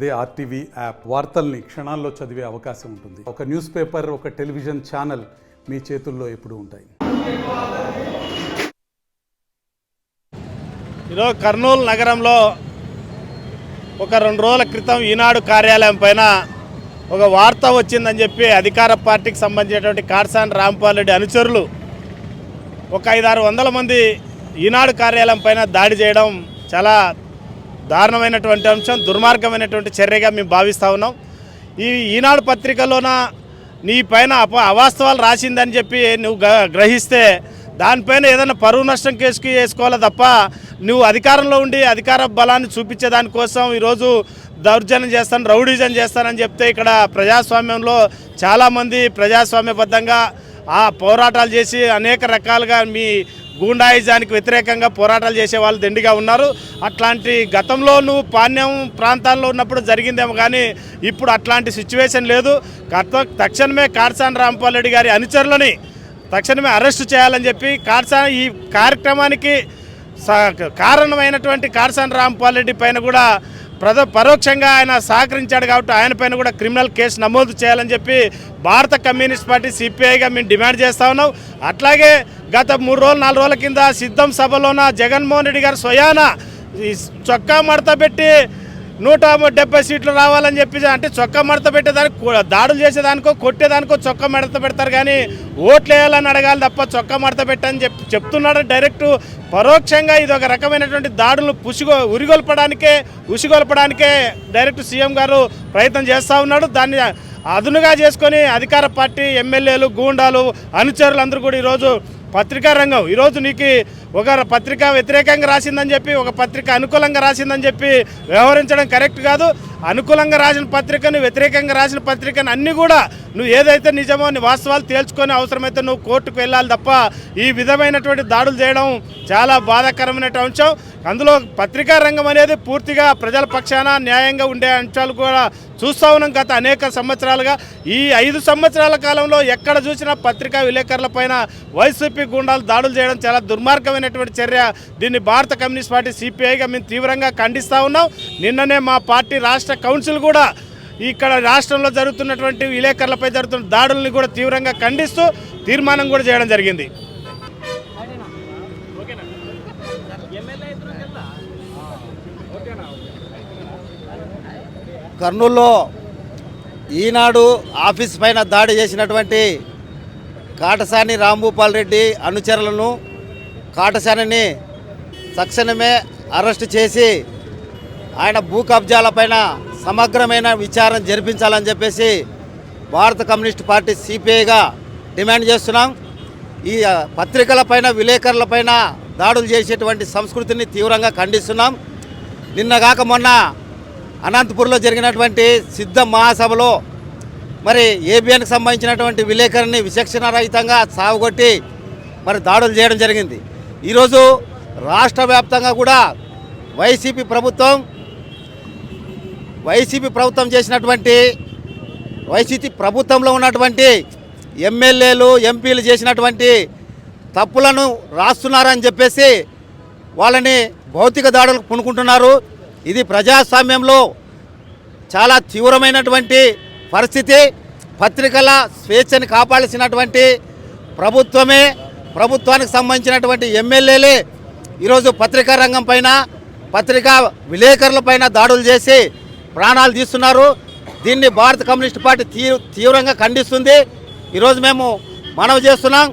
అదే RTV app వార్తల్ని క్షణాల్లో చదివే అవకాశం ఉంటుంది. ఒక న్యూస్ పేపర్, ఒక టెలివిజన్ ఛానల్ మీ చేతుల్లో ఎప్పుడూ ఉంటాయి. ఈరోజు కర్నూలు నగరంలో ఒక 2 రోజుల క్రితం ఈనాడు కార్యాలయం పైన ఒక వార్త వచ్చిందని చెప్పి అధికార పార్టీకి సంబంధించినటువంటి కాటసాని రాంపాల్ రెడ్డి అనుచరులు ఒక 500-600 మంది ఈనాడు కార్యాలయం పైన దాడి చేయడం చాలా దారుణమైనటువంటి అంశం, దుర్మార్గమైనటువంటి చర్యగా మేము భావిస్తూ ఉన్నాం. ఈ ఈనాడు పత్రికలోన నీ పైన అవాస్తవాలు రాసిందని చెప్పి నువ్వు గ్రహిస్తే దానిపైన ఏదైనా పరువు నష్టం కేసుకి వేసుకోవాలి తప్ప నువ్వు అధికారంలో ఉండి అధికార బలాన్ని చూపించే దానికోసం ఈరోజు దౌర్జన్యం చేస్తాను, రౌడీజం చేస్తానని చెప్తే ఇక్కడ ప్రజాస్వామ్యంలో చాలామంది ప్రజాస్వామ్యబద్ధంగా పోరాటాలు చేసి అనేక రకాలుగా మీ గూండాయిజానికి వ్యతిరేకంగా పోరాటాలు చేసే వాళ్ళు దండిగా ఉన్నారు. అట్లాంటి గతంలో నువ్వు పాణ్యం ప్రాంతాల్లో ఉన్నప్పుడు జరిగిందేమో కానీ ఇప్పుడు అట్లాంటి సిచ్యువేషన్ లేదు. తక్షణమే కాటసాని రాంపాల్ రెడ్డి గారి అనుచరులని తక్షణమే అరెస్టు చేయాలని చెప్పి కాటసాని ఈ కార్యక్రమానికి కారణమైనటువంటి కాటసాని రాంపాల్ రెడ్డి పైన కూడా పరోక్షంగా ఆయన సహకరించాడు కాబట్టి ఆయన పైన కూడా క్రిమినల్ కేసు నమోదు చేయాలని చెప్పి భారత కమ్యూనిస్ట్ పార్టీ సిపిఐగా మేము డిమాండ్ చేస్తూ ఉన్నాం. అట్లాగే గత 3-4 రోజుల కింద సిద్ధం సభలోన జగన్మోహన్ రెడ్డి గారు స్వయాన చొక్కా మడత పెట్టి 170 సీట్లు రావాలని చెప్పి అంటే చొక్కా మడత పెట్టేదానికి దాడులు చేసేదానికో కొట్టేదానికో చొక్కా మడత పెడతారు కానీ ఓట్లు వేయాలని అడగాలి తప్ప చొక్కా మడత పెట్టని చెప్తున్నాడు. డైరెక్ట్ పరోక్షంగా ఇది ఒక రకమైనటువంటి దాడులను ఉసిగొల్పడానికే డైరెక్ట్ సీఎం గారు ప్రయత్నం చేస్తూ ఉన్నాడు. దాన్ని అదునుగా చేసుకొని అధికార పార్టీ ఎమ్మెల్యేలు, గూండాలు, అనుచరులు అందరూ కూడా ఈరోజు పత్రికా రంగం ఈరోజు నీకు ఒక పత్రిక వ్యతిరేకంగా రాసిందని చెప్పి ఒక పత్రిక అనుకూలంగా రాసిందని చెప్పి వ్యవహరించడం కరెక్ట్ కాదు. అనుకూలంగా రాసిన పత్రికను, వ్యతిరేకంగా రాసిన పత్రికను అన్నీ కూడా నువ్వు ఏదైతే నిజమో నీ వాస్తవాలు తేల్చుకొని అవసరమైతే నువ్వు కోర్టుకు వెళ్ళాలి తప్ప ఈ విధమైనటువంటి దాడులు చేయడం చాలా బాధాకరమైన అంశం. అందులో పత్రికా రంగం అనేది పూర్తిగా ప్రజల పక్షాన న్యాయంగా ఉండే అంశాలు కూడా చూస్తూ ఉన్నాం. గత అనేక సంవత్సరాలుగా ఈ 5 సంవత్సరాల కాలంలో ఎక్కడ చూసినా పత్రికా విలేకరుల పైన వైసీపీ గుండాలు దాడులు చేయడం చాలా దుర్మార్గమైనటువంటి చర్య. దీన్ని భారత కమ్యూనిస్ట్ పార్టీ సిపిఐగా మేము తీవ్రంగా ఖండిస్తూ ఉన్నాం. నిన్ననే మా పార్టీ రాష్ట్ర కౌన్సిల్ కూడా ఇక్కడ రాష్ట్రంలో జరుగుతున్నటువంటి విలేకరులపై జరుగుతున్న దాడుల్ని కూడా తీవ్రంగా ఖండిస్తూ తీర్మానం కూడా చేయడం జరిగింది. కర్నూలులో ఈనాడు ఆఫీస్ పైన దాడి చేసినటువంటి కాటసాని రాంభూపాల్ రెడ్డి అనుచరులను కాటసానిని తక్షణమే అరెస్టు చేసి ఆయన భూ కబ్జాలపైన సమగ్రమైన విచారణ జరిపించాలని చెప్పేసి భారత కమ్యూనిస్ట్ పార్టీ సిపిఐగా డిమాండ్ చేస్తున్నాం. ఈ పత్రికలపైన, విలేకరులపైన దాడులు చేసేటువంటి సంస్కృతిని తీవ్రంగా ఖండిస్తున్నాం. నిన్నగాక మొన్న అనంతపూర్లో జరిగినటువంటి సిద్ధ మహాసభలో మరి ఏబిఎన్కి సంబంధించినటువంటి విలేకరుని విచక్షణారహితంగా సాగుగొట్టి మరి దాడులు చేయడం జరిగింది. ఈరోజు రాష్ట్ర వ్యాప్తంగా కూడా వైసీపీ ప్రభుత్వంలో ఉన్నటువంటి ఎమ్మెల్యేలు, ఎంపీలు చేసినటువంటి తప్పులను రాస్తున్నారని చెప్పేసి వాళ్ళని భౌతిక దాడులకు పూనుకుంటున్నారు. ఇది ప్రజాస్వామ్యంలో చాలా తీవ్రమైనటువంటి పరిస్థితి. పత్రికల స్వేచ్ఛని కాపాడాల్సినటువంటి ప్రభుత్వమే, ప్రభుత్వానికి సంబంధించినటువంటి ఎమ్మెల్యేలే ఈరోజు పత్రికా రంగం పైన, పత్రికా విలేకరుల పైన దాడులు చేసి ప్రాణాలు తీస్తున్నారు. దీన్ని భారత కమ్యూనిస్ట్ పార్టీ తీవ్రంగా ఖండిస్తుంది. ఈరోజు మేము మనవి చేస్తున్నాం.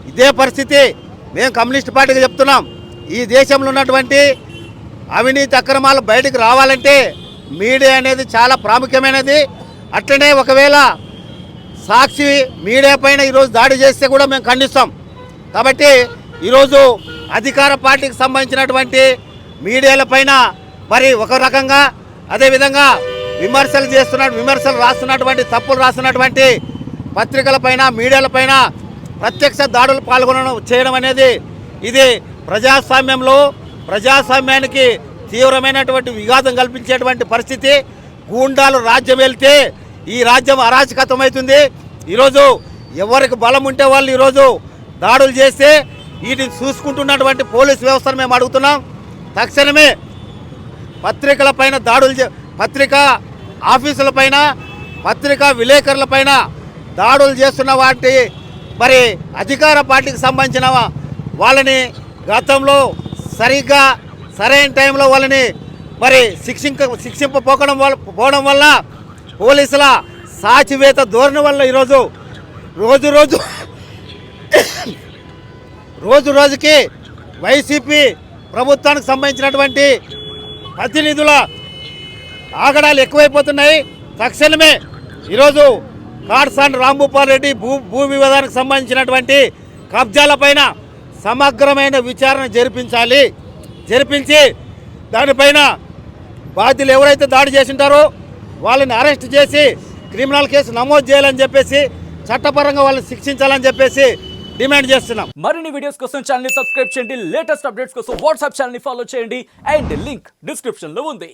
ఇదే పరిస్థితి మేము కమ్యూనిస్ట్ పార్టీకి చెప్తున్నాం. ఈ దేశంలో ఉన్నటువంటి అవినీతి అక్రమాలు బయటకు రావాలంటే మీడియా అనేది చాలా ప్రాముఖ్యమైనది. అట్లనే ఒకవేళ సాక్షి మీడియా పైన ఈరోజు దాడి చేస్తే కూడా మేము ఖండిస్తాం. కాబట్టి ఈరోజు అధికార పార్టీకి సంబంధించినటువంటి మీడియాల పైన మరి ఒక రకంగా, అదేవిధంగా విమర్శలు రాస్తున్నటువంటి, తప్పులు రాస్తున్నటువంటి పత్రికలపైన, మీడియాలపైన ప్రత్యక్ష దాడులు చేయడం అనేది ఇది ప్రజాస్వామ్యానికి తీవ్రమైనటువంటి విఘాతం కల్పించేటువంటి పరిస్థితి. గూండాలు రాజ్యం వెళ్తే ఈ రాజ్యం అరాచకత్వమవుతుంది. ఈరోజు ఎవరికి బలం ఉంటే వాళ్ళు ఈరోజు దాడులు చేస్తే వీటిని చూసుకుంటున్నటువంటి పోలీస్ వ్యవస్థను మేము అడుగుతున్నాం. తక్షణమే పత్రికల పైన పత్రికా ఆఫీసులపైన పత్రికా విలేకరులపైన దాడులు చేస్తున్న వాటి మరి అధికార పార్టీకి సంబంధించిన వాళ్ళని సరిగ్గా సరైన టైంలో వాళ్ళని మరి పోవడం వల్ల పోలీసుల సాచివేత ధోరణి వల్ల ఈరోజు రోజుకి వైసీపీ ప్రభుత్వానికి సంబంధించినటువంటి ప్రతినిధుల ఆగడాలు ఎక్కువైపోతున్నాయి. తక్షణమే ఈరోజు కాడ్సాన్ రాంభూపాల్ రెడ్డి భూ వివాదానికి సంబంధించినటువంటి కబ్జాలపైన సమగ్రమైన విచారణ జరిపించి దానిపైన బాధ్యులు ఎవరైతే దాడి చేసింటారో వాళ్ళని అరెస్ట్ చేసి క్రిమినల్ కేసు నమోదు చేయాలని చెప్పేసి చట్టపరంగా వాళ్ళని శిక్షించాలని చెప్పేసి డిమాండ్ చేస్తున్నాం. మరిన్ని వీడియోస్ కోసం ఛానల్ ని సబ్స్క్రైబ్ చేయండి, లేటెస్ట్ అప్డేట్స్ కోసం వాట్సాప్ ఛానల్ ని ఫాలో చేయండి అండ్ లింక్ డిస్క్రిప్షన్ లో ఉంది.